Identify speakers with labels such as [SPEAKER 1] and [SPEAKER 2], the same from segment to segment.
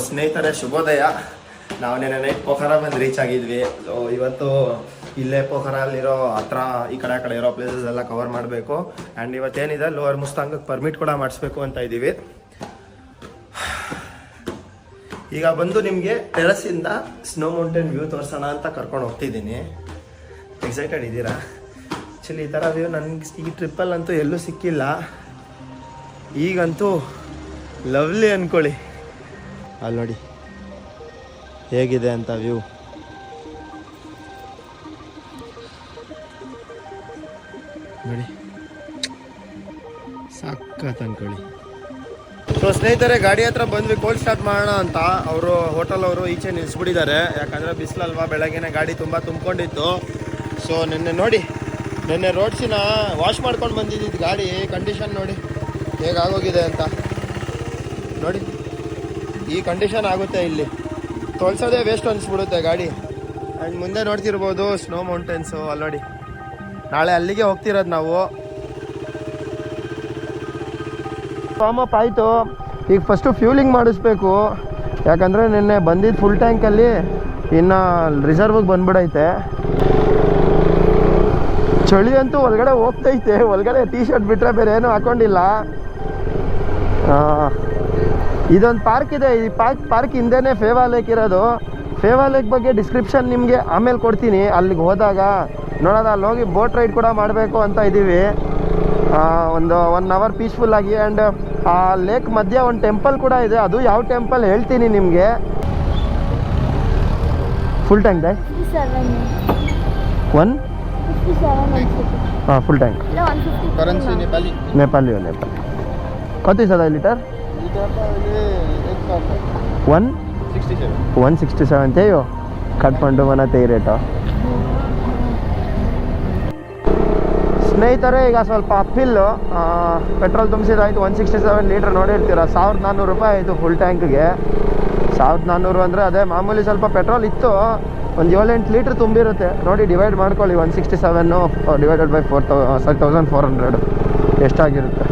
[SPEAKER 1] ಸ್ನೇಹಿತರೆ ಶುಭೋದಯ. ನಾವು ನೆನ್ನೆ ನೈಟ್ ಪೋಖರ ಬಂದು ರೀಚ್ ಆಗಿದ್ವಿ. ಸೊ ಇವತ್ತು ಇಲ್ಲೇ ಪೋಖರಲ್ಲಿರೋ ಹತ್ರ ಈ ಕಡೆ ಇರೋ ಪ್ಲೇಸಸ್ ಎಲ್ಲ ಕವರ್ ಮಾಡಬೇಕು. ಆ್ಯಂಡ್ ಇವತ್ತೇನಿದೆ ಲೋವರ್ ಮುಸ್ತಾಂಗಕ್ಕೆ ಪರ್ಮಿಟ್ ಕೂಡ ಮಾಡಿಸ್ಬೇಕು ಅಂತ ಇದ್ದೀವಿ. ಈಗ ಬಂದು ನಿಮಗೆ ಟೆರಸಿಂದ ಸ್ನೋ ಮೌಂಟೇನ್ ವ್ಯೂ ತೋರಿಸೋಣ ಅಂತ ಕರ್ಕೊಂಡು ಹೋಗ್ತಿದ್ದೀನಿ. ಎಕ್ಸೈಟೆಡ್ ಇದ್ದೀರಾ? ಆ್ಯಕ್ಚುಲಿ ಈ ಥರ ವ್ಯೂ ನನಗೆ ಈ ಟ್ರಿಪ್ಪಲ್ಲಂತೂ ಎಲ್ಲೂ ಸಿಕ್ಕಿಲ್ಲ. ಈಗಂತೂ ಲವ್ಲಿ ಅಂದ್ಕೊಳ್ಳಿ. ಅಲ್ಲಿ ನೋಡಿ ಹೇಗಿದೆ ಅಂತ ವ್ಯೂ. ನೋಡಿ ಸಖತ್ ಅಂದ್ಕೊಳ್ಳಿ. ಸೊ ಸ್ನೇಹಿತರೆ ಗಾಡಿ ಹತ್ರ ಬಂದ್ವಿ, ಕೋಲ್ಡ್ ಸ್ಟಾರ್ಟ್ ಮಾಡೋಣ ಅಂತ. ಅವರು ಹೋಟೆಲ್ ಅವರು ಈಚೆ ನಿಲ್ಲಿಸ್ಬಿಟ್ಟಿದ್ದಾರೆ. ಯಾಕಂದರೆ ಬಿಸಿಲಲ್ವಾ, ಬೆಳಗ್ಗೆನೇ ಗಾಡಿ ತುಂಬ ತುಂಬಿಕೊಂಡಿತ್ತು. ಸೊ ನಿನ್ನೆ ರೋಡ್ಸಿನ ವಾಶ್ ಮಾಡ್ಕೊಂಡು ಬಂದಿದ್ದು ಗಾಡಿ ಕಂಡೀಷನ್ ನೋಡಿ ಹೇಗಾಗೋಗಿದೆ ಅಂತ. ನೋಡಿ ಈ ಕಂಡೀಷನ್ ಆಗುತ್ತೆ, ಇಲ್ಲಿ ತೊಳ್ಸೋದೇ ವೇಸ್ಟ್ ಅನಿಸ್ಬಿಡುತ್ತೆ ಗಾಡಿ. ಆ್ಯಂಡ್ ಮುಂದೆ ನೋಡ್ತಿರ್ಬೋದು ಸ್ನೋ ಮೌಂಟೇನ್ಸು. ಅಲ್ಲಿ ನೋಡಿ, ನಾಳೆ ಅಲ್ಲಿಗೆ ಹೋಗ್ತಿರೋದು ನಾವು. ವಾರ್ಮ್ ಅಪ್ ಆಯಿತು. ಈಗ ಫಸ್ಟು ಫ್ಯೂಲಿಂಗ್ ಮಾಡಿಸ್ಬೇಕು. ಯಾಕಂದರೆ ನಿನ್ನೆ ಬಂದಿದ್ದು ಫುಲ್ ಟ್ಯಾಂಕಲ್ಲಿ ಇನ್ನು ರಿಸರ್ವ್ಗೆ ಬಂದ್ಬಿಡೈತೆ. ಚಳಿ ಅಂತೂ ಒಳಗಡೆ ಹೋಗ್ತೈತೆ. ಒಳಗಡೆ ಟೀ ಶರ್ಟ್ ಬಿಟ್ಟರೆ ಬೇರೆ ಏನೂ ಹಾಕ್ಕೊಂಡಿಲ್ಲ. ಇದೊಂದು ಪಾರ್ಕ್ ಇದೆ. ಈ ಪಾರ್ಕ್ ಹಿಂದೆನೇ ಫೇವಾ ಲೇಕ್ ಇರೋದು. ಫೇವಾ ಲೇಕ್ ಬಗ್ಗೆ ಡಿಸ್ಕ್ರಿಪ್ಷನ್ ನಿಮಗೆ ಆಮೇಲೆ ಕೊಡ್ತೀನಿ. ಅಲ್ಲಿಗೆ ಹೋದಾಗ ನೋಡೋದ, ಅಲ್ಲಿ ಹೋಗಿ ಬೋಟ್ ರೈಡ್ ಕೂಡ ಮಾಡಬೇಕು ಅಂತ ಇದ್ದೀವಿ. ಒಂದು 1 hour ಪೀಸ್ಫುಲ್ಲಾಗಿ. ಆ್ಯಂಡ್ ಆ ಲೇಕ್ ಮಧ್ಯೆ ಒಂದು ಟೆಂಪಲ್ ಕೂಡ ಇದೆ. ಅದು ಯಾವ ಟೆಂಪಲ್ ಹೇಳ್ತೀನಿ ನಿಮಗೆ. ಫುಲ್ ಟ್ಯಾಂಕ್ ದೆ 1 हाँ full tank
[SPEAKER 2] currency Nepali
[SPEAKER 1] Nepali हो नेपाली कति छ दाइ लिटर 167 त्यही हो काठमाडौँमा त्यही ರೇಟ್. ಸ್ನೇಹಿತರೆ ಈಗ ಸ್ವಲ್ಪ ಅಪ್ಪಿಲ್ಲು ಪೆಟ್ರೋಲ್ ತುಂಬಿಸಿದಾಯಿತು. 167 ಲೀಟ್ರ್ ನೋಡಿರ್ತೀರ. 1400 ರೂಪಾಯಿ ಆಯಿತು ಫುಲ್ ಟ್ಯಾಂಕ್ಗೆ. 1400 ಅಂದರೆ ಅದೇ ಮಾಮೂಲಿ ಸ್ವಲ್ಪ ಪೆಟ್ರೋಲ್ ಇತ್ತು. ಒಂದು 7-8 ಲೀಟ್ರ್ ತುಂಬಿರುತ್ತೆ. ನೋಡಿ ಡಿವೈಡ್ ಮಾಡ್ಕೊಳ್ಳಿ. 167 ಡಿವೈಡೆಡ್ ಬೈ 1400 ಎಷ್ಟಾಗಿರುತ್ತೆ.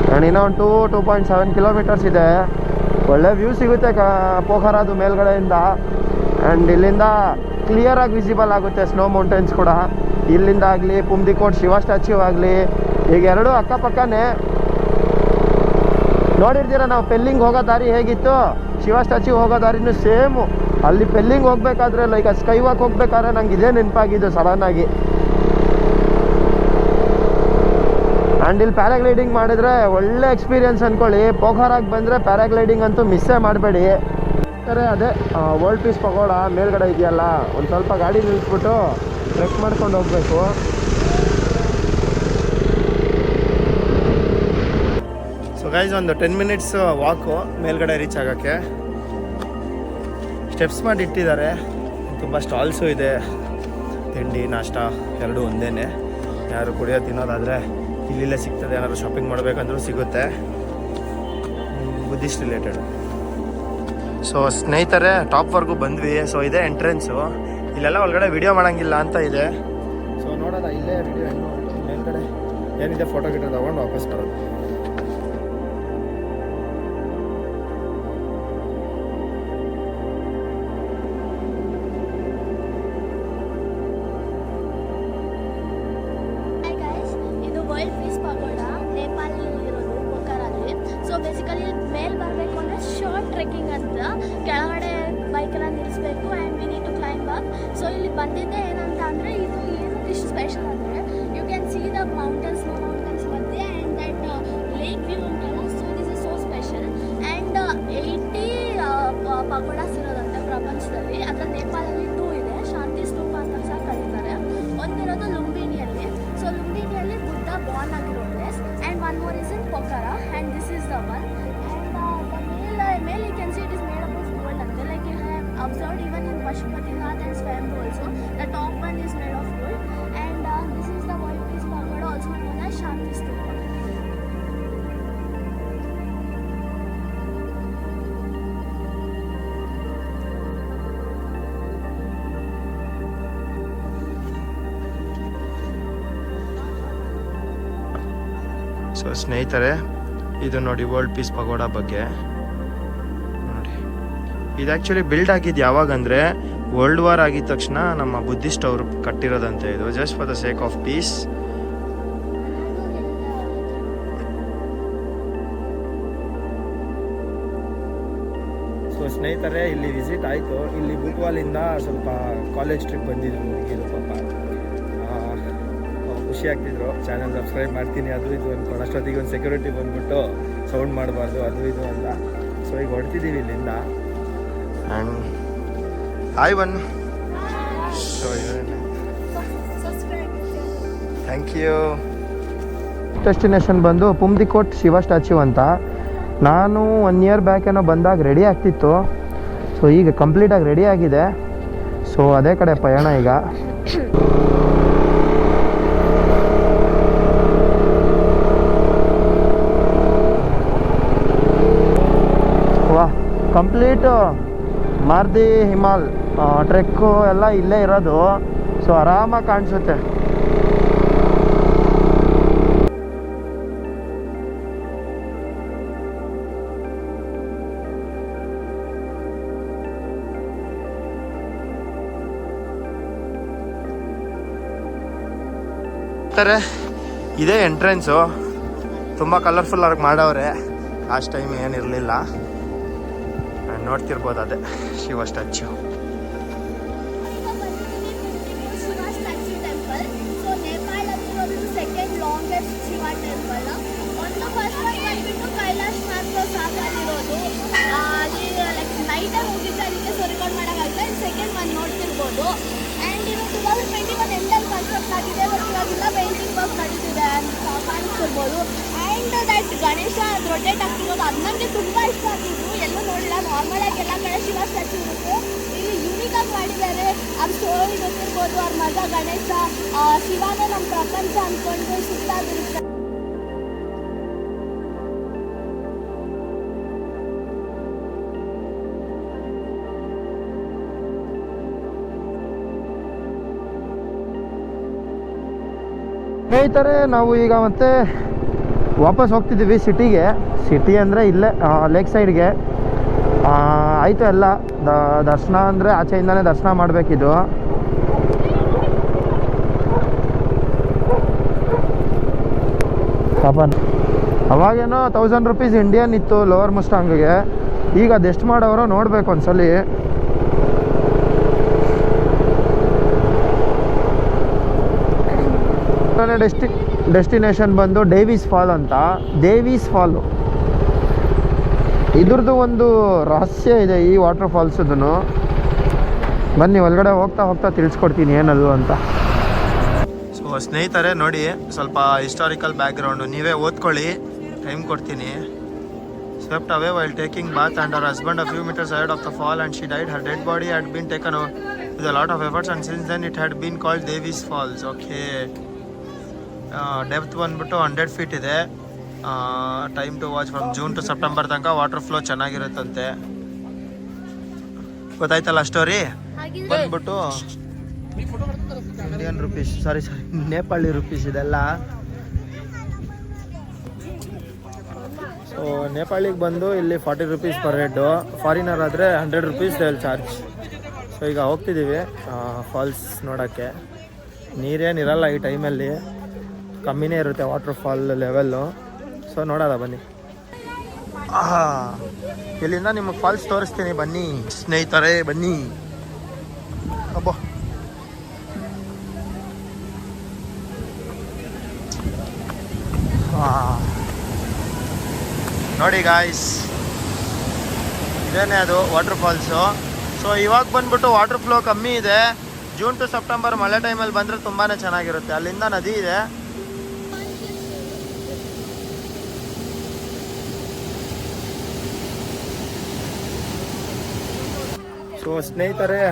[SPEAKER 1] ಆ್ಯಂಡ್ ಇನ್ನೂ ಒಂದು 2.7 ಕಿಲೋಮೀಟರ್ಸ್ ಇದೆ. ಒಳ್ಳೆ ವ್ಯೂ ಸಿಗುತ್ತೆ ಪೋಖರಾದು ಮೇಲ್ಗಡೆಯಿಂದ. ಆ್ಯಂಡ್ ಇಲ್ಲಿಂದ ಕ್ಲಿಯರಾಗಿ ವಿಸಿಬಲ್ ಆಗುತ್ತೆ ಸ್ನೋ ಮೌಂಟೇನ್ಸ್ ಕೂಡ. ಇಲ್ಲಿಂದ ಆಗಲಿ ಪುಮ್ದಿಕೋಟ್ ಶಿವ ಸ್ಟ್ಯಾಚ್ಯೂ ಆಗಲಿ, ಈಗ ಎರಡೂ ಅಕ್ಕಪಕ್ಕನೇ ನೋಡಿರ್ತೀರ. ನಾವು ಪೆಲ್ಲಿಂಗ್ ಹೋಗೋ ದಾರಿ ಹೇಗಿತ್ತು, ಶಿವ ಸ್ಟ್ಯಾಚ್ಯೂ ಹೋಗೋ ದಾರಿನೂ ಸೇಮು. ಅಲ್ಲಿ ಪೆಲ್ಲಿಂಗ್ ಹೋಗ್ಬೇಕಾದ್ರೆ ಲೈಕ್ ಸ್ಕೈ ವಾಕ್ ಹೋಗ್ಬೇಕಾದ್ರೆ ನಂಗೆ ಇದೇ ನೆನಪಾಗಿದ್ದು ಸಡನ್ನಾಗಿ. ಆ್ಯಂಡ್ ಇಲ್ಲಿ ಪ್ಯಾರಾಗ್ಲೈಡಿಂಗ್ ಮಾಡಿದ್ರೆ ಒಳ್ಳೆ ಎಕ್ಸ್ಪೀರಿಯನ್ಸ್ ಅಂದ್ಕೊಳ್ಳಿ. ಪೋಖರಾಗೆ ಬಂದರೆ ಪ್ಯಾರಾಗ್ಲೈಡಿಂಗ್ ಅಂತೂ ಮಿಸ್ಸೇ ಮಾಡಬೇಡಿ. ಅದೇ ವರ್ಲ್ಡ್ ಪೀಸ್ ಪಗೋಡ ಮೇಲ್ಗಡೆ ಇದೆಯಲ್ಲ, ಒಂದು ಸ್ವಲ್ಪ ಗಾಡಿ ನಿಲ್ಲಿಸ್ಬಿಟ್ಟು ಟ್ರೆಕ್ ಮಾಡ್ಕೊಂಡು ಹೋಗಬೇಕು. ಸೊ ಗೈಸ್ ಒಂದು 10 minutes ವಾಕು ಮೇಲ್ಗಡೆ ರೀಚ್ ಆಗೋಕ್ಕೆ. ಸ್ಟೆಪ್ಸ್ ಮಾಡಿ ಇಟ್ಟಿದ್ದಾರೆ. ತುಂಬ ಸ್ಟಾಲ್ಸು ಇದೆ. ತಿಂಡಿ ನಾಷ್ಟ ಎರಡೂ ಒಂದೇ. ಯಾರು ಕುಡಿಯೋ ತಿನ್ನೋದಾದರೆ ಇಲ್ಲಿಲ್ಲೇ ಸಿಗ್ತದೆ. ಏನಾದ್ರು ಶಾಪಿಂಗ್ ಮಾಡಬೇಕಂದ್ರೂ ಸಿಗುತ್ತೆ. Buddhist related. ಸೊ ಸ್ನೇಹಿತರೆ ಟಾಪ್ವರೆಗೂ ಬಂದ್ವಿ. ಸೊ ಇದೇ ಎಂಟ್ರೆನ್ಸು. ಇಲ್ಲೆಲ್ಲ ಒಳಗಡೆ ವಿಡಿಯೋ ಮಾಡೋಂಗಿಲ್ಲ ಅಂತ ಇದೆ. ಸೊ ನೋಡೋದ ಇಲ್ಲೇ ವಿಡಿಯೋ ಏನು ಮೇಲ್ಗಡೆ ಏನಿದೆ ಫೋಟೋ ಗಿಟೋ ತೊಗೊಂಡು ವಾಪಸ್ ಬರೋದು.
[SPEAKER 3] ವರ್ಲ್ಡ್ ಪೀಸ್ ಪಗೋಡ ನೇಪಾಳಲ್ಲಿ ಇರೋದು ಪೋಖರಲ್ಲಿ. ಸೊ ಬೇಸಿಕಲಿ ಮೇಲ್ ಬರಬೇಕು ಅಂದರೆ ಶಾರ್ಟ್ ಟ್ರೆಕ್ಕಿಂಗ್ ಅಂತ ಕೆಳಗಡೆ ಬೈಕೆಲ್ಲ ನಿಲ್ಲಿಸ್ಬೇಕು. And we need to climb up. So ಇಲ್ಲಿ ಬಂದಿದ್ದೆ ಏನಂತ ಅಂದರೆ, ಇದು ಏನಕ್ಕೆ ಇಷ್ಟು ಸ್ಪೆಷಲ್ ಅಂದರೆ, you can see the mountains ಮಧ್ಯೆ ಆ್ಯಂಡ್ ದಟ್ ಲೇಕ್ ವ್ಯೂ ಉಂಟಲ್ಲ. So this is so special. And 80 pagodas ಇರೋದಂತೆ ಪ್ರಪಂಚದಲ್ಲಿ. ಅದರಲ್ಲಿ ನೇಪಾಳಲ್ಲಿ 2 ಇದೆ. ಶಾಂತಿ ಸ್ತೂಪ ಅಂತ ಸಹ ಕರೀತಾರೆ. ಒಂದಿರೋದು ಲುಂಬಿನಿಯಲ್ಲಿ. ಸೊ ಲುಂಬಿನಿಯಲ್ಲಿ ಬುದ್ಧ ಬಾರ್ನ್ ಆಗಿರೋ place. And one more is in Pokhara and this is the one. And the male you can see it is made up of gold ante, like you have observed even in Pashupatinath and Swayambhu also. The top one is made of gold. And this is the world peace pagoda, also known as Shanti Stupa.
[SPEAKER 1] So ಸ್ನೇಹಿತರೆ ಇದು ನೋಡಿ world piece ಪಗೋಡ ಬಗ್ಗೆ ಇದು actually build ಆಗಿದ್ದು ಯಾವಾಗಂದರೆ world war ಆಗಿದ ತಕ್ಷಣ ನಮ್ಮ Buddhist ಅವರು ಕಟ್ಟಿರೋದಂತೆ ಇದು, just for the sake of piece. So ಸ್ನೇಹಿತರೆ, ಇಲ್ಲಿ ವಿಸಿಟ್ ಆಯಿತು. ಇಲ್ಲಿ ಬುಟ್ವಾಲಿಂದ ಸ್ವಲ್ಪ ಕಾಲೇಜ್ ಟ್ರಿಪ್ ಬಂದಿದ್ರು ಹುಡುಗಿರು, ಪಾಪ ಖುಷಿ ಆಗ್ತಿದ್ರು. ಚಾನಲ್ ಸಬ್ಸ್ಕ್ರೈಬ್ ಮಾಡ್ತೀನಿ ಅದು ಇದು ಅಂದ್ಕೊಂಡು, ಅಷ್ಟೊತ್ತಿಗೆ ಒಂದು ಸೆಕ್ಯೂರಿಟಿ ಬಂದ್ಬಿಟ್ಟು ಸೌಂಡ್ ಮಾಡಬಾರ್ದು ಅದು ಇದು ಅಂತ. ಸೊ ಈಗ ಹೊಡ್ತಿದ್ದೀವಿ ಇಲ್ಲಿಂದ. ಆ್ಯಂಡ್ ಹಾಯ್ ಬನ್. So thank you. ಡೆಸ್ಟಿನೇಷನ್ ಬಂದು ಪುಮ್ದಿಕೋಟ್ ಶಿವ ಸ್ಟ್ಯಾಚ್ಯೂ ಅಂತ. ನಾನು 1 ಇಯರ್ ಬ್ಯಾಕ್ ಏನೋ ಬಂದಾಗ ರೆಡಿ ಆಗ್ತಿತ್ತು. ಸೊ ಈಗ ಕಂಪ್ಲೀಟಾಗಿ ರೆಡಿ ಆಗಿದೆ. ಸೊ ಅದೇ ಕಡೆ ಪಯಣ ಈಗ. ವಾ, ಕಂಪ್ಲೀಟು ಮಾರ್ದಿ ಹಿಮಾಲ್ ಟ್ರೆಕ್ಕು ಎಲ್ಲ ಇಲ್ಲೇ ಇರೋದು. ಸೊ ಆರಾಮಾಗಿ ಕಾಣಿಸುತ್ತೆ. ಇದೇ ಎಂಟ್ರೆನ್ಸು, ತುಂಬ ಕಲರ್ಫುಲ್ಲಾಗಿ ಮಾಡವ್ರೆ. ಲಾಸ್ಟ್ ಟೈಮ್ ಏನಿರಲಿಲ್ಲ. ನೋಡ್ತಿರ್ಬೋದು, ಅದೇ Shiva statue.
[SPEAKER 3] Second longest Shiva temple. ಒಂದು ಫಸ್ಟ್ ಒನ್ ಬಂದ್ಬಿಟ್ಟು ಕೈಲಾಶ್ ಮಾತ್ರ ಸಾಕಾಗಿರೋದು. ಅಲ್ಲಿ ಲೈಕ್ ನೈಟೇ ಹೋಗಿದ್ದು, ಅದಕ್ಕೆ ಸೊ ರೆಕಾರ್ಡ್ ಮಾಡೋಕ್ಕಾಗಲ್ಲ. ಸೆಕೆಂಡ್ ಒನ್ ನೋಡ್ತಿರ್ಬೋದು. ಆ್ಯಂಡ್ ಇದು 2021 ಎಂಡಲ್ಲಿ ಕನ್ಸ್ಟ್ರಕ್ಟ್ ಆಗಿದೆ. ಬಟ್ ಇವಾಗೆಲ್ಲ ಪೇಂಟಿಂಗ್ ವರ್ಕ್ ನಡೀತಿದೆ ಅಂತ ಕಾಣಿಸ್ತಿರ್ಬೋದು. ಆ್ಯಂಡ್ ದಟ್ ಗಣೇಶ ಅದು ರೊಟೇಟ್ ಆಗ್ತಿರೋದು, ಅದು ನನಗೆ ತುಂಬ ಇಷ್ಟ ಆಗಿದ್ದು. ಎಲ್ಲೂ ನೋಡಿಲ್ಲ. ನಾರ್ಮಲಾಗಿ ಎಲ್ಲ ಕಡೆ ಶಿವ ಸ್ಟ್ಯಾಚ್ಯೂ ಇರುತ್ತೆ, ಇಲ್ಲಿ ಯೂನಿಕಾಗಿ ಮಾಡಿದ್ದಾರೆ. ಅವ್ರ ಸ್ಟೋರಿ ಗೊತ್ತಿರ್ಬೋದು. ಅವ್ರ ಮಗ ಗಣೇಶ, ಶಿವಾನೇ ನಮ್ಮ ಪ್ರಪಂಚ ಅಂದ್ಕೊಂಡು ಸುತ್ತಾಗಿರುತ್ತೆ.
[SPEAKER 1] ಸ್ನೇಹಿತರೆ, ನಾವು ಈಗ ಮತ್ತೆ ವಾಪಸ್ ಹೋಗ್ತಿದ್ದೀವಿ ಸಿಟಿಗೆ. ಸಿಟಿ ಅಂದರೆ ಇಲ್ಲೇ ಲೇಕ್ ಸೈಡ್ಗೆ. ಆಯಿತು ಎಲ್ಲ ದರ್ಶನ ಅಂದರೆ ಆಚೆಯಿಂದನೇ ದರ್ಶನ ಮಾಡಬೇಕಿದು. ಪಾಪನ್ ಅವಾಗೇನೋ 1000 ರೂಪೀಸ್ ಇಂಡಿಯನ್ ಇತ್ತು ಲೋವರ್ ಮುಸ್ಟಾಂಗ್ಗೆ. ಈಗ ಅದೆಷ್ಟು ಮಾಡೋರೋ ನೋಡಬೇಕು ಒಂದ್ಸಲಿ. ಡೆಸ್ಟಿನೇಷನ್ ಬಂದು ಡೇವಿಸ್ ಫಾಲ್ ಅಂತ. ಡೇವಿಸ್ ಫಾಲು ಇದ್ರದ್ದು ಒಂದು ರಹಸ್ಯ ಇದೆ ಈ ವಾಟರ್ ಫಾಲ್ಸದ್ದು. ಬನ್ನಿ ಒಳಗಡೆ ಹೋಗ್ತಾ ಹೋಗ್ತಾ ತಿಳಿಸ್ಕೊಡ್ತೀನಿ ಏನದು ಅಂತ. ಸೊ ಸ್ನೇಹಿತರೆ ನೋಡಿ, ಸ್ವಲ್ಪ ಹಿಸ್ಟಾರಿಕಲ್ ಬ್ಯಾಕ್ಗ್ರೌಂಡು ನೀವೇ ಓದ್ಕೊಳ್ಳಿ, ಟೈಮ್ ಕೊಡ್ತೀನಿ. Swept away while taking bath and her husband a few meters ahead of the fall and she died. Her dead body had been taken with a lot of efforts and since then it had been called Davis Falls. Okay. Depth ಬಂದ್ಬಿಟ್ಟು 100 feet ಇದೆ. Time to watch from June to September ತನಕ water flow ಚೆನ್ನಾಗಿರುತ್ತಂತೆ. ಗೊತ್ತಾಯ್ತಲ್ಲ story. ಬಂದ್ಬಿಟ್ಟು Indian rupees, sorry Nepali rupees ಇದೆಲ್ಲ. So ನೇಪಾಳಿಗೆ ಬಂದು ಇಲ್ಲಿ 40 ರೂಪೀಸ್ ಪರ್ ಹೆಡ್ಡು. ಫಾರಿನರ್ ಆದರೆ 100 rupees they will charge. So ಈಗ ಹೋಗ್ತಿದ್ದೀವಿ ಫಾಲ್ಸ್ ನೋಡೋಕ್ಕೆ. ನೀರೇನಿರಲ್ಲ ಈ ಟೈಮಲ್ಲಿ, ಕಮ್ಮಿನೇ ಇರುತ್ತೆ ವಾಟರ್ ಫಾಲ್ ಲೆವೆಲ್ಲು. ಸೊ ನೋಡೋದ ಬನ್ನಿ. ಇಲ್ಲಿಂದ ನಿಮಗೆ ಫಾಲ್ಸ್ ತೋರಿಸ್ತೀನಿ ಬನ್ನಿ ಸ್ನೇಹಿತರೆ, ಬನ್ನಿ. ಅಬ್ಬೋ, ನೋಡಿ ಗಾಯ್ಸ್, ಇದೇನೆ ಅದು ವಾಟರ್ ಫಾಲ್ಸು. ಸೊ ಇವಾಗ ಬಂದ್ಬಿಟ್ಟು ವಾಟರ್ ಫ್ಲೋ ಕಮ್ಮಿ ಇದೆ. ಜೂನ್ ಟು ಸೆಪ್ಟೆಂಬರ್ ಮಳೆ ಟೈಮಲ್ಲಿ ಬಂದರೆ ತುಂಬಾ ಚೆನ್ನಾಗಿರುತ್ತೆ. ಅಲ್ಲಿಂದ ನದಿ ಇದೆ. ಸೊ ಸ್ನೇಹಿತರೆ,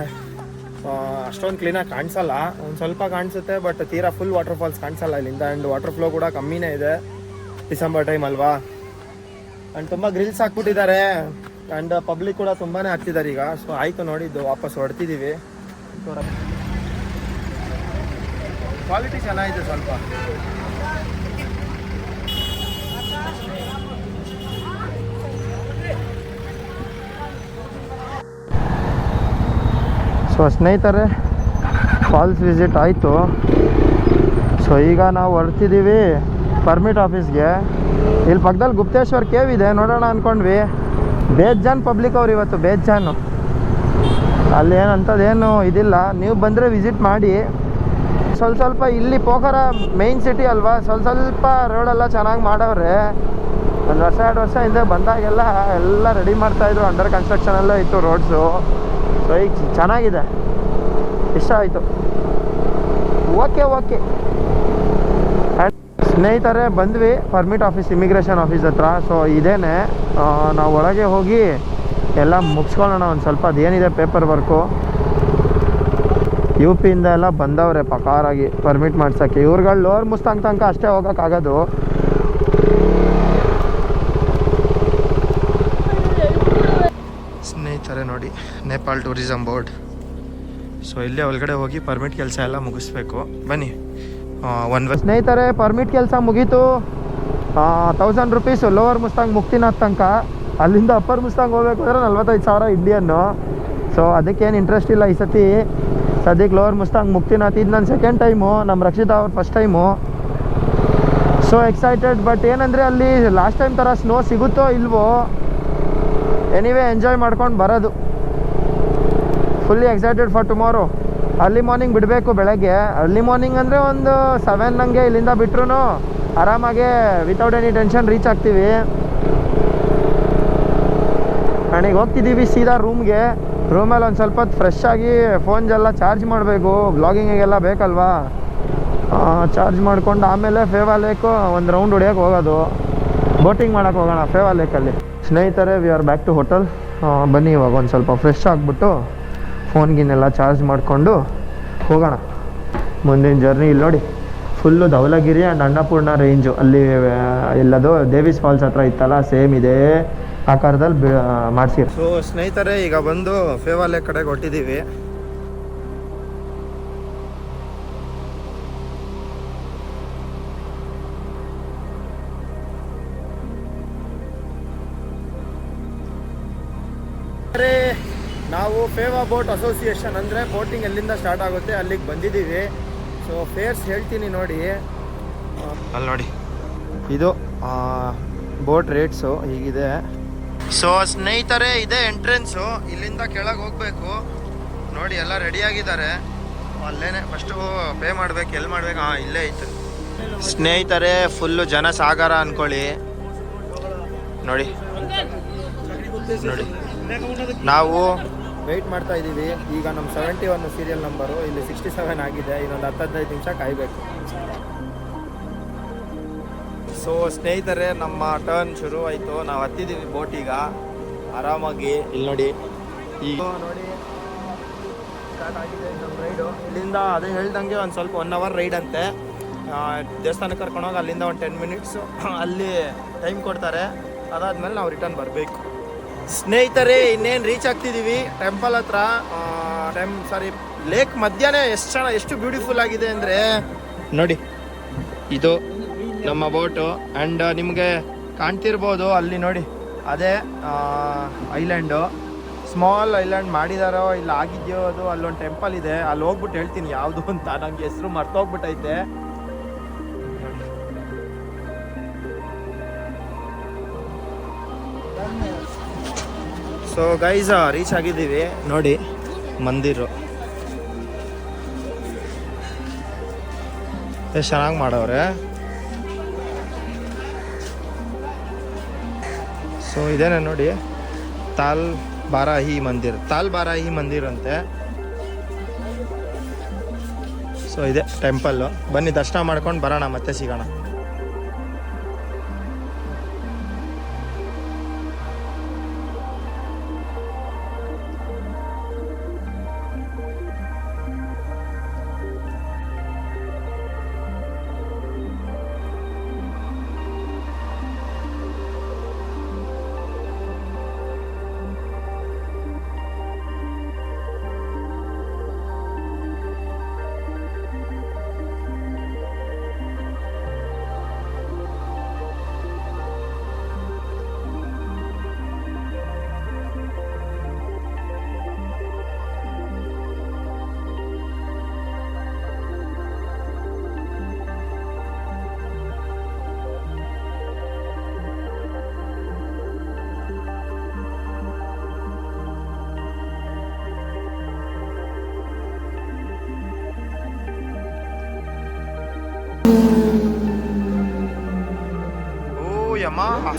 [SPEAKER 1] ಅಷ್ಟೊಂದು ಕ್ಲೀನಾಗಿ ಕಾಣಿಸಲ್ಲ, ಒಂದು ಸ್ವಲ್ಪ ಕಾಣಿಸುತ್ತೆ, ಬಟ್ ತೀರಾ ಫುಲ್ ವಾಟರ್ ಫಾಲ್ಸ್ ಕಾಣಿಸಲ್ಲ ಇಲ್ಲಿಂದ. ಆ್ಯಂಡ್ ವಾಟರ್ ಫ್ಲೋ ಕೂಡ ಕಮ್ಮಿನೇ ಇದೆ, ಡಿಸೆಂಬರ್ ಟೈಮ್ ಅಲ್ವಾ. ಆ್ಯಂಡ್ ತುಂಬ ಗ್ರಿಲ್ಸ್ ಹಾಕ್ಬಿಟ್ಟಿದ್ದಾರೆ ಆ್ಯಂಡ್ ಪಬ್ಲಿಕ್ ಕೂಡ ತುಂಬಾ ಆಗ್ತಿದ್ದಾರೆ ಈಗ. ಸೊ ಆಯಿತು ನೋಡಿದ್ದು, ವಾಪಸ್ ಹೊಡ್ತಿದ್ದೀವಿ. ಕ್ವಾಲಿಟಿ ಚೆನ್ನಾಗಿದೆ ಸ್ವಲ್ಪ. ಸೊ ಸ್ನೇಹಿತರೆ ಫಾಲ್ಸ್ ವಿಸಿಟ್ ಆಯಿತು. ಸೊ ಈಗ ನಾವು ಹೊರಡ್ತಿದ್ದೀವಿ ಪರ್ಮಿಟ್ ಆಫೀಸ್ಗೆ. ಇಲ್ಲಿ ಪಕ್ಕದಲ್ಲಿ ಗುಪ್ತೇಶ್ವರ್ ಕೇವ್ ಇದೆ, ನೋಡೋಣ ಅಂದ್ಕೊಂಡ್ವಿ. ಬೇಜಾನ್ ಪಬ್ಲಿಕ್ ಅವ್ರು ಇವತ್ತು, ಬೇಜಾನು. ಅಲ್ಲಿ ಏನಂಥದ್ದೇನು ಇದಿಲ್ಲ, ನೀವು ಬಂದರೆ ವಿಸಿಟ್ ಮಾಡಿ. ಸ್ವಲ್ಪ ಇಲ್ಲಿ ಪೋಖರ ಮೇಯ್ನ್ ಸಿಟಿ ಅಲ್ವಾ, ಸ್ವಲ್ಪ ರೋಡೆಲ್ಲ ಚೆನ್ನಾಗಿ ಮಾಡವ್ರೆ. ಒಂದು ವರ್ಷ 2 ವರ್ಷ ಹಿಂದೆ ಬಂದಾಗೆಲ್ಲ ಎಲ್ಲ ರೆಡಿ ಮಾಡ್ತಾಯಿದ್ರು, ಅಂಡರ್ ಕನ್ಸ್ಟ್ರಕ್ಷನಲ್ಲೇ ಇತ್ತು ರೋಡ್ಸು. ಸೊ ಈಗ ಚೆನ್ನಾಗಿದೆ, ಇಷ್ಟ ಆಯಿತು. ಓಕೆ ಸ್ನೇಹಿತರೆ, ಬಂದ್ವಿ ಪರ್ಮಿಟ್ ಆಫೀಸ್, ಇಮಿಗ್ರೇಷನ್ ಆಫೀಸ್ ಹತ್ರ. ಸೊ ಇದೇನೆ, ನಾವು ಒಳಗೆ ಹೋಗಿ ಎಲ್ಲ ಮುಗಿಸ್ಕೊಳ್ಳೋಣ ಒಂದು ಸ್ವಲ್ಪ. ಅದೇನಿದೆ ಪೇಪರ್ ವರ್ಕು, ಯು ಪಿಯಿಂದ ಎಲ್ಲ ಬಂದವ್ರೆ ಪಕಾರಾಗಿ ಪರ್ಮಿಟ್ ಮಾಡ್ಸೋಕ್ಕೆ. ಇವ್ರುಗಳು ಲೋವರ್ ಮುಸ್ತಾಂಗ್ ತನಕ ಅಷ್ಟೇ ಹೋಗೋಕ್ಕಾಗೋದು. ಸ್ನೇಹಿತರೆ ನೋಡಿ, ನೇಪಾಲ್ ಟೂರಿಸಂ ಬೋರ್ಡ್. ಸೊ ಇಲ್ಲೇ ಒಳಗಡೆ ಹೋಗಿ ಪರ್ಮಿಟ್ ಕೆಲಸ ಎಲ್ಲ ಮುಗಿಸ್ಬೇಕು. ಬನ್ನಿ. ಸ್ನೇಹಿತರೆ, ಪರ್ಮಿಟ್ ಕೆಲಸ ಮುಗೀತು. 1000 ರೂಪೀಸು ಲೋವರ್ ಮುಸ್ತಾಂಗ್ ಮುಕ್ತಿನಾಥ್ ತನಕ. ಅಲ್ಲಿಂದ ಅಪ್ಪರ್ ಮುಸ್ತಾಂಗ್ ಹೋಗ್ಬೇಕು ಅಂದರೆ 45,000 ಇಂಡಿಯನ್ನು. ಸೊ ಅದಕ್ಕೇನು ಇಂಟ್ರೆಸ್ಟ್ ಇಲ್ಲ ಈ ಸತಿ. ಸದ್ಯಕ್ಕೆ ಲೋವರ್ ಮುಸ್ತಾಂಗ್ ಮುಕ್ತಿನಾಥ್ ಇದು ನನ್ನ ಸೆಕೆಂಡ್ ಟೈಮು, ನಮ್ಮ ರಕ್ಷಿತಾ ಅವ್ರ first time. So excited. But ಏನಂದರೆ ಅಲ್ಲಿ ಲಾಸ್ಟ್ ಟೈಮ್ ಥರ ಸ್ನೋ ಸಿಗುತ್ತೋ ಇಲ್ವೋ, ಎನಿವೇ ಎಂಜಾಯ್ ಮಾಡ್ಕೊಂಡು ಬರೋದು. Fully excited for tomorrow. Early morning ಬಿಡಬೇಕು ಬೆಳಗ್ಗೆ. ಅರ್ಲಿ ಮಾರ್ನಿಂಗ್ ಅಂದರೆ ಒಂದು 7 ಹಂಗೆ ಇಲ್ಲಿಂದ ಬಿಟ್ರು ಆರಾಮಾಗೆ ವಿತೌಟ್ ಎನಿ ಟೆನ್ಷನ್ ರೀಚ್ ಆಗ್ತೀವಿ. ನನಗೆ ಹೋಗ್ತಿದ್ದೀವಿ ಸೀದಾ ರೂಮ್ಗೆ. ರೂಮಲ್ಲಿ ಒಂದು ಸ್ವಲ್ಪ ಹೊತ್ತು ಫ್ರೆಶ್ ಆಗಿ ಫೋನ್ಗೆಲ್ಲ ಚಾರ್ಜ್ ಮಾಡಬೇಕು, ವ್ಲಾಗಿಂಗಿಗೆಲ್ಲ ಬೇಕಲ್ವಾ. ಚಾರ್ಜ್ ಮಾಡ್ಕೊಂಡು ಆಮೇಲೆ ಫೇವಾ ಲೇಕು ಒಂದು ರೌಂಡ್ ಹೊಡಿಯೋಕೆ ಹೋಗೋದು. ಬೋಟಿಂಗ್ ಮಾಡೋಕ್ಕೆ ಹೋಗೋಣ ಫೇವಾ ಲೇಕಲ್ಲಿ. ಸ್ನೇಹಿತರೆ, we are back to hotel. ಬನ್ನಿ ಇವಾಗ ಒಂದು ಸ್ವಲ್ಪ ಫ್ರೆಶ್ ಆಗಿಬಿಟ್ಟು ಫೋನ್ಗಿನ್ನೆಲ್ಲ ಚಾರ್ಜ್ ಮಾಡಿಕೊಂಡು ಹೋಗೋಣ ಮುಂದಿನ ಜರ್ನಿ. ಇಲ್ಲಿ ನೋಡಿ, ಫುಲ್ಲು ಧವಲಗಿರಿ ಆ್ಯಂಡ್ ಅನ್ನಪೂರ್ಣ ರೇಂಜು. ಅಲ್ಲಿ ಎಲ್ಲದು ದೇವೀಸ್ ಫಾಲ್ಸ್ ಹತ್ರ ಇತ್ತಲ್ಲ, ಸೇಮ್ ಇದೇ ಆಕಾರದಲ್ಲಿ ಮಾಡಿಸಿರು. ಸೊ ಸ್ನೇಹಿತರೆ, ಈಗ ಬಂದು ಫೇವಾ ಲೇಕ್ ಕಡೆಗೆ ಹೊಟ್ಟಿದ್ದೀವಿ. ನಾವು ಫೇವಾ ಬೋಟ್ ಅಸೋಸಿಯೇಷನ್ ಅಂದರೆ ಬೋಟಿಂಗ್ ಎಲ್ಲಿಂದ ಸ್ಟಾರ್ಟ್ ಆಗುತ್ತೆ ಅಲ್ಲಿಗೆ ಬಂದಿದ್ದೀವಿ. ಸೊ ಫೇರ್ಸ್ ಹೇಳ್ತೀನಿ ನೋಡಿ. ಅಲ್ಲಿ ನೋಡಿ, ಇದು ಬೋಟ್ ರೇಟ್ಸು ಹೀಗಿದೆ. ಸೊ ಸ್ನೇಹಿತರೆ, ಇದೇ ಎಂಟ್ರೆನ್ಸು. ಇಲ್ಲಿಂದ ಕೆಳಗೆ ಹೋಗಬೇಕು. ನೋಡಿ ಎಲ್ಲ ರೆಡಿಯಾಗಿದ್ದಾರೆ. ಅಲ್ಲೇ ಫಸ್ಟು ಪೇ ಮಾಡಬೇಕು. ಎಲ್ಲಿ ಮಾಡ್ಬೇಕು? ಇಲ್ಲೇ ಐತೆ ಸ್ನೇಹಿತರೆ. ಫುಲ್ಲು ಜನಸಾಗರ ಅಂದ್ಕೊಳ್ಳಿ. ನೋಡಿ ನೋಡಿ, ನಾವು ವೆಯ್ಟ್ ಮಾಡ್ತಾ ಇದ್ದೀವಿ. ಈಗ ನಮ್ಮ 71 ಸೀರಿಯಲ್ ನಂಬರು, ಇಲ್ಲಿ 67 ಆಗಿದೆ. ಇನ್ನೊಂದು 10-15 ನಿಮಿಷ ಕಾಯಬೇಕು. ಸೊ ಸ್ನೇಹಿತರೆ, ನಮ್ಮ ಟರ್ನ್ ಶುರು ಆಯಿತು. ನಾವು ಹತ್ತಿದ್ದೀವಿ ಬೋಟಿಗ ಆರಾಮಾಗಿ. ಇಲ್ಲಿ ನೋಡಿ, ಈಗ ನೋಡಿ ಸ್ಟಾರ್ಟ್ ಆಗಿದೆ ನಮ್ಮ ರೈಡು. ಇಲ್ಲಿಂದ ಅದೇ ಹೇಳ್ದಂಗೆ ಒಂದು ಸ್ವಲ್ಪ 1 ಅವರ್ ರೈಡ್ ಅಂತೆ. ದೇವಸ್ಥಾನಕ್ಕೆ ಕರ್ಕೊಂಡೋಗಿ ಅಲ್ಲಿಂದ ಒಂದು 10 ಮಿನಿಟ್ಸು ಅಲ್ಲಿ ಟೈಮ್ ಕೊಡ್ತಾರೆ. ಅದಾದಮೇಲೆ ನಾವು ರಿಟರ್ನ್ ಬರಬೇಕು. ಸ್ನೇಹಿತರೆ, ಇನ್ನೇನು ರೀಚ್ ಆಗ್ತಿದ್ದೀವಿ ಟೆಂಪಲ್ ಹತ್ರ. ಲೇಕ್ ಮಧ್ಯಾಹ್ನ ಎಷ್ಟು ಬ್ಯೂಟಿಫುಲ್ ಆಗಿದೆ ಅಂದರೆ ನೋಡಿ. ಇದು ನಮ್ಮ ಬೋಟು. ಆ್ಯಂಡ್ ನಿಮಗೆ ಕಾಣ್ತಿರ್ಬೋದು ಅಲ್ಲಿ ನೋಡಿ, ಅದೇ ಐಲ್ಯಾಂಡು. ಸ್ಮಾಲ್ ಐಲ್ಯಾಂಡ್ ಮಾಡಿದಾರೋ ಇಲ್ಲ ಆಗಿದೆಯೋ ಅದು. ಅಲ್ಲೊಂದು ಟೆಂಪಲ್ ಇದೆ, ಅಲ್ಲಿ ಹೋಗ್ಬಿಟ್ಟು ಹೇಳ್ತೀನಿ ಯಾವುದು ಅಂತ. ನನಗೆ ಹೆಸರು ಮರ್ತೋಗ್ಬಿಟ್ಟೈತೆ. ಸೊ ಗೈಸ್, ರೀಚ್ ಆಗಿದ್ದೀವಿ. ನೋಡಿ ಮಂದಿರು ಎಷ್ಟು ಚೆನ್ನಾಗಿ ಮಾಡವ್ರೆ. ಸೊ ಇದೇನೆ ನೋಡಿ, ತಾಲ್ ಬಾರಾಹಿ ಮಂದಿರ್ ಅಂತೆ. ಸೊ ಇದೆ ಟೆಂಪಲ್ಲು. ಬನ್ನಿ ದರ್ಶನ ಮಾಡ್ಕೊಂಡು ಬರೋಣ, ಮತ್ತೆ ಸಿಗೋಣ.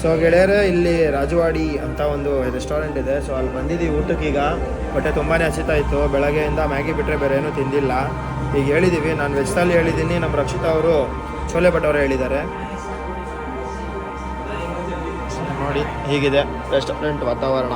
[SPEAKER 1] ಸೊ ಗೆಳೆಯರೆ, ಇಲ್ಲಿ ರಾಜವಾಡಿ ಅಂತ ಒಂದು ರೆಸ್ಟೋರೆಂಟ್ ಇದೆ. ಸೊ ಅಲ್ಲಿ ಬಂದಿದ್ದೀವಿ ಊಟಕ್ಕೀಗ. ಹೊಟ್ಟೆ ತುಂಬಾ ಹಸಿತಾ ಇತ್ತು. ಬೆಳಗ್ಗೆಯಿಂದ ಮ್ಯಾಗಿ ಬಿಟ್ಟರೆ ಬೇರೆ ಏನೂ ತಿಂದಿಲ್ಲ. ಈಗ ಹೇಳಿದ್ದೀವಿ, ನಾನು ವೆಜ್ ಥಾಲಿ ಹೇಳಿದ್ದೀನಿ, ನಮ್ಮ ರಕ್ಷಿತಾ ಅವರು ಚೋಲೆ ಭಟೂರೆ ಹೇಳಿದ್ದಾರೆ. ನೋಡಿ ಹೀಗಿದೆ ರೆಸ್ಟೋರೆಂಟ್ ವಾತಾವರಣ.